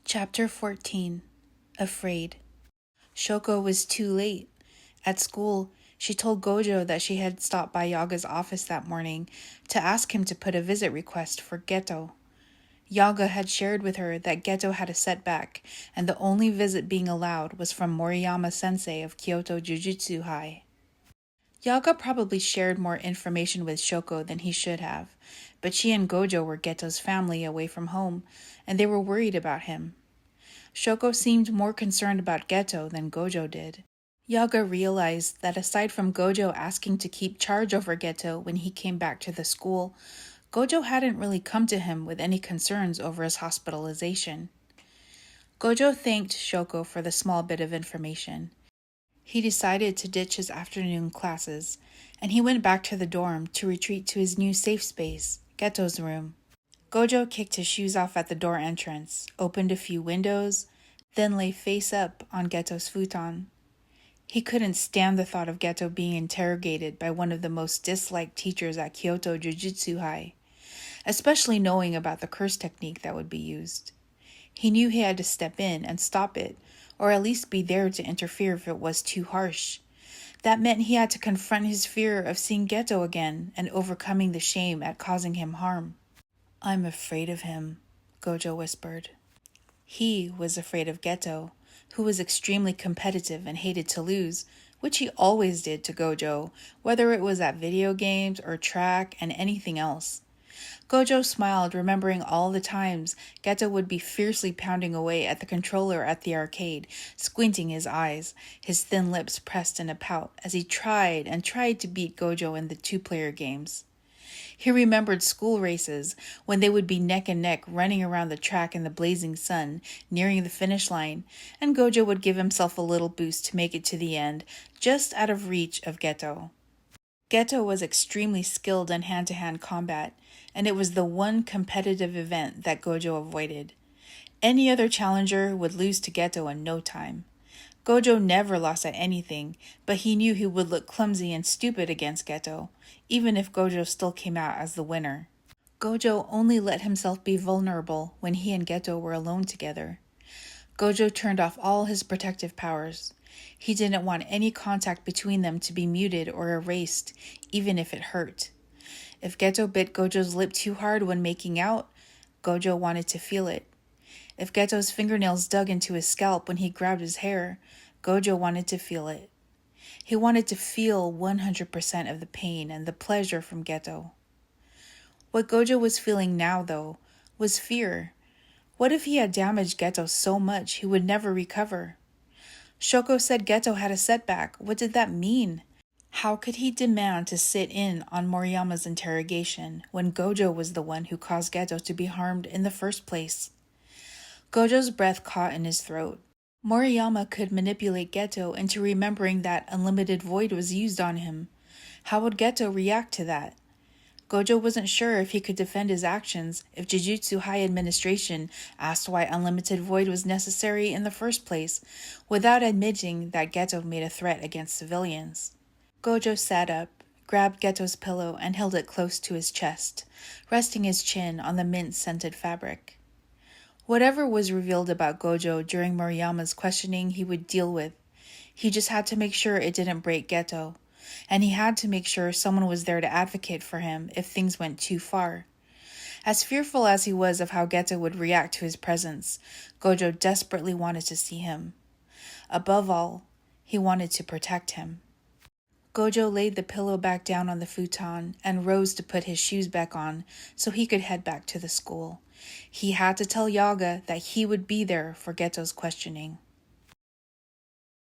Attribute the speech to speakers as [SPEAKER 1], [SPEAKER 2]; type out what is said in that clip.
[SPEAKER 1] Chapter 14. Afraid. Shoko was too late. At school, she told Gojo that she had stopped by Yaga's office that morning to ask him to put a visit request for Geto. Yaga had shared with her that Geto had a setback, and the only visit being allowed was from Moriyama-sensei of Kyoto Jujutsu High. Yaga probably shared more information with Shoko than he should have, but she and Gojo were Geto's family away from home, and they were worried about him. Shoko seemed more concerned about Geto than Gojo did. Yaga realized that aside from Gojo asking to keep charge over Geto when he came back to the school, Gojo hadn't really come to him with any concerns over his hospitalization. Gojo thanked Shoko for the small bit of information. He decided to ditch his afternoon classes, and he went back to the dorm to retreat to his new safe space, Geto's room. Gojo kicked his shoes off at the door entrance, opened a few windows, then lay face up on Geto's futon. He couldn't stand the thought of Geto being interrogated by one of the most disliked teachers at Kyoto Jujutsu High, especially knowing about the curse technique that would be used. He knew he had to step in and stop it, or at least be there to interfere if it was too harsh. That meant he had to confront his fear of seeing Geto again and overcoming the shame at causing him harm. "I'm afraid of him," Gojo whispered. He was afraid of Geto, who was extremely competitive and hated to lose, which he always did to Gojo, whether it was at video games or track and anything else. Gojo smiled, remembering all the times Geto would be fiercely pounding away at the controller at the arcade, squinting his eyes, his thin lips pressed in a pout as he tried to beat Gojo in the two-player games. He remembered school races, when they would be neck and neck running around the track in the blazing sun, nearing the finish line, and Gojo would give himself a little boost to make it to the end, just out of reach of Geto. Geto was extremely skilled in hand-to-hand combat, and it was the one competitive event that Gojo avoided. Any other challenger would lose to Geto in no time. Gojo never lost at anything, but he knew he would look clumsy and stupid against Geto, even if Gojo still came out as the winner. Gojo only let himself be vulnerable when he and Geto were alone together. Gojo turned off all his protective powers. He didn't want any contact between them to be muted or erased, even if it hurt. If Geto bit Gojo's lip too hard when making out, Gojo wanted to feel it. If Geto's fingernails dug into his scalp when he grabbed his hair, Gojo wanted to feel it. He wanted to feel 100% of the pain and the pleasure from Geto. What Gojo was feeling now, though, was fear. What if he had damaged Geto so much he would never recover? Shoko said Geto had a setback. What did that mean? How could he demand to sit in on Moriyama's interrogation when Gojo was the one who caused Geto to be harmed in the first place? Gojo's breath caught in his throat. Moriyama could manipulate Geto into remembering that unlimited void was used on him. How would Geto react to that? Gojo wasn't sure if he could defend his actions if Jujutsu High administration asked why unlimited void was necessary in the first place, without admitting that Geto made a threat against civilians. Gojo sat up, grabbed Geto's pillow and held it close to his chest, resting his chin on the mint-scented fabric. Whatever was revealed about Gojo during Moriyama's questioning he would deal with. He just had to make sure it didn't break Geto, and he had to make sure someone was there to advocate for him if things went too far. As fearful as he was of how Geto would react to his presence, Gojo desperately wanted to see him. Above all, he wanted to protect him. Gojo laid the pillow back down on the futon and rose to put his shoes back on so he could head back to the school. He had to tell Yaga that he would be there for Geto's questioning.